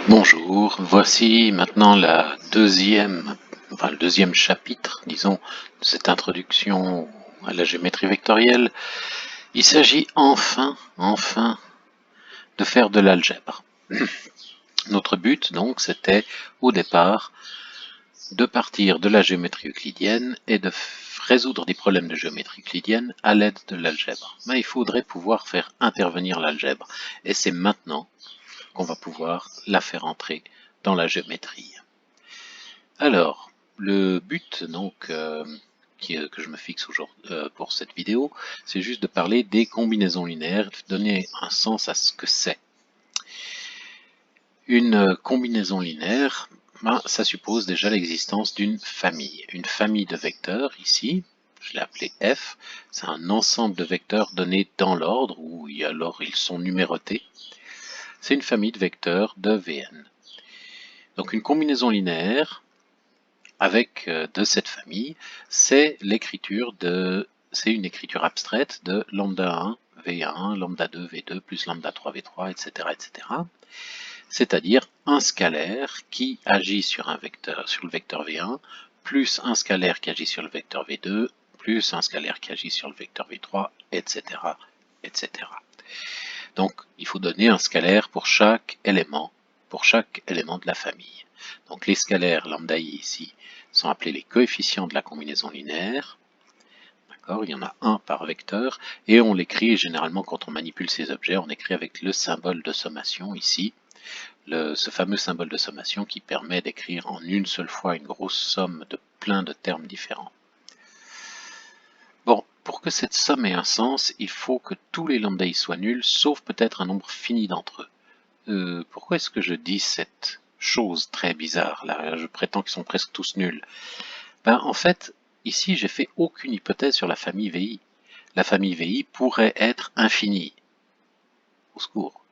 Bonjour, voici maintenant le deuxième chapitre, disons, de cette introduction à la géométrie vectorielle. Il s'agit enfin, de faire de l'algèbre. Notre but, donc, c'était, au départ, de partir de la géométrie euclidienne et de résoudre des problèmes de géométrie euclidienne à l'aide de l'algèbre. Mais il faudrait pouvoir faire intervenir l'algèbre, et c'est maintenant qu'on va pouvoir la faire entrer dans la géométrie. Alors, le but donc que je me fixe aujourd'hui pour cette vidéo, c'est juste de parler des combinaisons linéaires, de donner un sens à ce que c'est. Une combinaison linéaire, ça suppose déjà l'existence d'une famille. Une famille de vecteurs, ici, je l'ai appelé F, c'est un ensemble de vecteurs donnés dans l'ordre, où alors ils sont numérotés. C'est une famille de vecteurs de Vn. Donc une combinaison linéaire, avec de cette famille, c'est une écriture abstraite de lambda 1, V1, lambda 2, V2, plus lambda 3, V3, etc., etc. C'est-à-dire un scalaire qui agit sur le vecteur V1, plus un scalaire qui agit sur le vecteur V2, plus un scalaire qui agit sur le vecteur V3, etc., etc. Donc, il faut donner un scalaire pour chaque élément de la famille. Donc, les scalaires lambda i ici sont appelés les coefficients de la combinaison linéaire. D'accord, il y en a un par vecteur, et on l'écrit généralement quand on manipule ces objets, on écrit avec le symbole de sommation ici, ce fameux symbole de sommation qui permet d'écrire en une seule fois une grosse somme de plein de termes différents. Bon, pour que cette somme ait un sens, il faut que tous les lambda i soient nuls, sauf peut-être un nombre fini d'entre eux. Pourquoi est-ce que je dis cette chose très bizarre là? Je prétends qu'ils sont presque tous nuls. En fait, ici j'ai fait aucune hypothèse sur la famille VI. La famille VI pourrait être infinie. Au secours.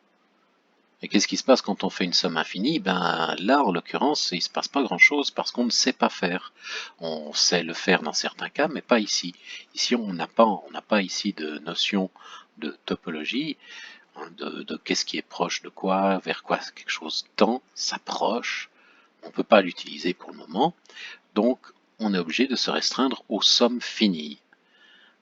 Et qu'est-ce qui se passe quand on fait une somme infinie? Là, en l'occurrence, il ne se passe pas grand-chose parce qu'on ne sait pas faire. On sait le faire dans certains cas, mais pas ici. Ici, on n'a pas ici de notion de topologie, de qu'est-ce qui est proche de quoi, vers quoi quelque chose tend, s'approche. On ne peut pas l'utiliser pour le moment, donc on est obligé de se restreindre aux sommes finies.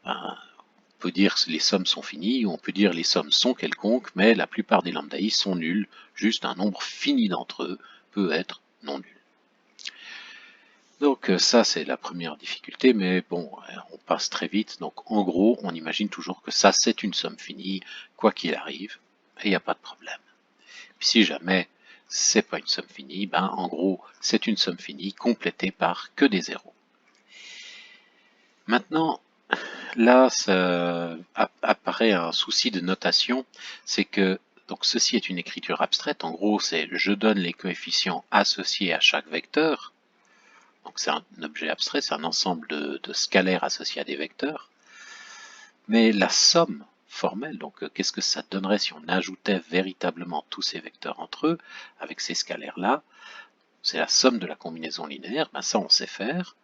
On peut dire que les sommes sont finies, ou on peut dire les sommes sont quelconques, mais la plupart des lambda i sont nuls, juste un nombre fini d'entre eux peut être non nul. Donc ça c'est la première difficulté, mais bon, on passe très vite, donc en gros on imagine toujours que ça c'est une somme finie, quoi qu'il arrive, et il n'y a pas de problème. Puis si jamais c'est pas une somme finie, en gros c'est une somme finie complétée par que des zéros. Maintenant, là, ça apparaît un souci de notation, c'est que donc ceci est une écriture abstraite. En gros, c'est je donne les coefficients associés à chaque vecteur. Donc c'est un objet abstrait, c'est un ensemble de scalaires associés à des vecteurs. Mais la somme formelle, donc qu'est-ce que ça donnerait si on ajoutait véritablement tous ces vecteurs entre eux, avec ces scalaires-là? C'est la somme de la combinaison linéaire, ça on sait faire,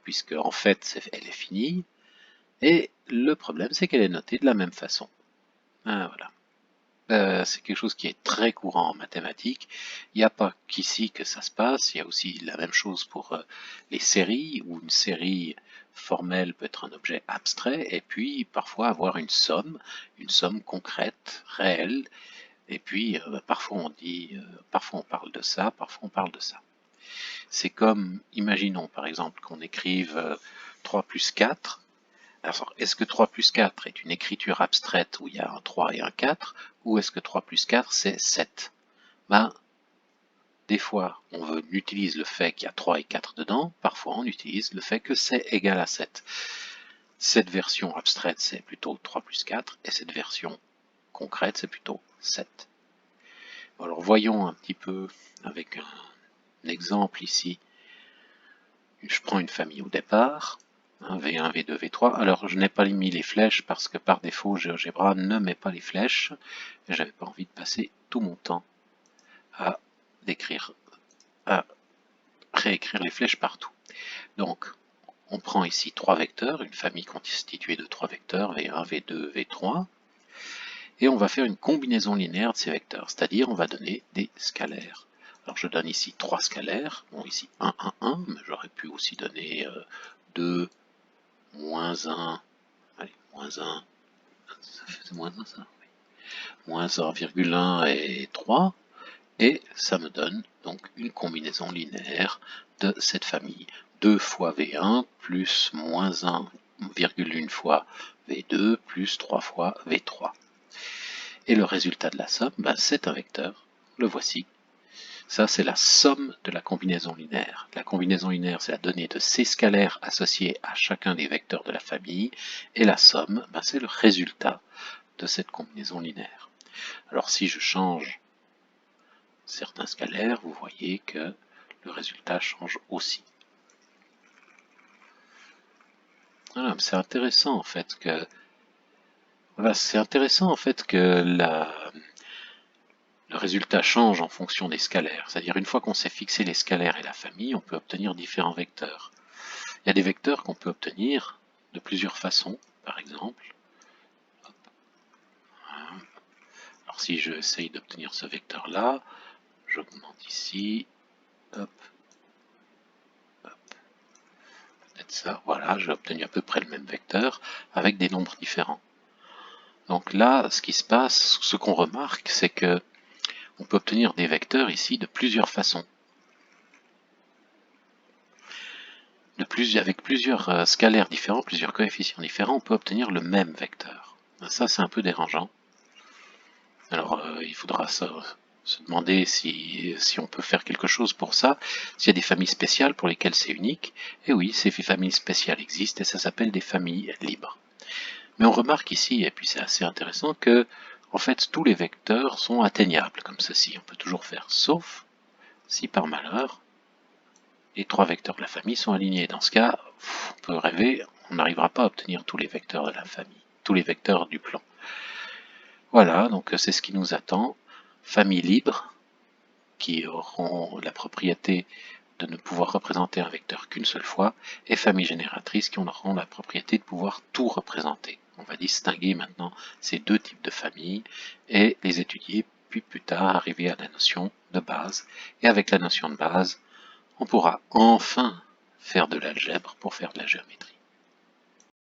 puisque en fait elle est finie. Et le problème, c'est qu'elle est notée de la même façon. Voilà. C'est quelque chose qui est très courant en mathématiques. Il n'y a pas qu'ici que ça se passe, il y a aussi la même chose pour les séries, où une série formelle peut être un objet abstrait, et puis parfois avoir une somme concrète, réelle, et puis parfois on parle de ça, parfois on parle de ça. C'est comme, imaginons par exemple qu'on écrive 3 plus 4, alors, est-ce que 3 plus 4 est une écriture abstraite où il y a un 3 et un 4, ou est-ce que 3 plus 4 c'est 7? Des fois, on utilise le fait qu'il y a 3 et 4 dedans, parfois on utilise le fait que c'est égal à 7. Cette version abstraite, c'est plutôt 3 plus 4, et cette version concrète, c'est plutôt 7. Alors, voyons un petit peu avec un exemple ici. Je prends une famille au départ. V1, V2, V3. Alors, je n'ai pas mis les flèches parce que par défaut, GeoGebra ne met pas les flèches. Et j'avais pas envie de passer tout mon temps à réécrire les flèches partout. Donc, on prend ici 3 vecteurs, une famille constituée de 3 vecteurs, V1, V2, V3. Et on va faire une combinaison linéaire de ces vecteurs, c'est-à-dire on va donner des scalaires. Alors je donne ici 3 scalaires, bon ici 1, 1, 1, mais j'aurais pu aussi donner 2, moins 1, allez, moins 1, ça fait moins 1 ça, oui. Moins 1,1 et 3, et ça me donne donc une combinaison linéaire de cette famille. 2 fois V1 plus moins 1,1 fois V2 plus 3 fois V3. Et le résultat de la somme, ben, c'est un vecteur, le voici. Ça, c'est la somme de la combinaison linéaire. La combinaison linéaire, c'est la donnée de ces scalaires associés à chacun des vecteurs de la famille, et la somme, ben, c'est le résultat de cette combinaison linéaire. Alors si je change certains scalaires, vous voyez que le résultat change aussi. Voilà, c'est intéressant en fait que le résultat change en fonction des scalaires. C'est-à-dire une fois qu'on sait fixer les scalaires et la famille, on peut obtenir différents vecteurs. Il y a des vecteurs qu'on peut obtenir de plusieurs façons, par exemple. Alors si j'essaye d'obtenir ce vecteur-là, j'augmente ici, hop, hop, peut-être ça, voilà, j'ai obtenu à peu près le même vecteur avec des nombres différents. Donc là, ce qui se passe, ce qu'on remarque, c'est que on peut obtenir des vecteurs ici de plusieurs façons. Avec plusieurs scalaires différents, plusieurs coefficients différents, on peut obtenir le même vecteur. Ça, c'est un peu dérangeant. Alors, il faudra se demander si on peut faire quelque chose pour ça, s'il y a des familles spéciales pour lesquelles c'est unique. Et oui, ces familles spéciales existent et ça s'appelle des familles libres. Mais on remarque ici, et puis c'est assez intéressant, que en fait tous les vecteurs sont atteignables comme ceci. On peut toujours faire, sauf si par malheur les 3 vecteurs de la famille sont alignés. Dans ce cas, on peut rêver, on n'arrivera pas à obtenir tous les vecteurs de la famille, tous les vecteurs du plan. Voilà, donc c'est ce qui nous attend. Familles libres, qui auront la propriété de ne pouvoir représenter un vecteur qu'une seule fois, et familles génératrices qui auront la propriété de pouvoir tout représenter. On va distinguer maintenant ces deux types de familles et les étudier, puis plus tard arriver à la notion de base. Et avec la notion de base, on pourra enfin faire de l'algèbre pour faire de la géométrie.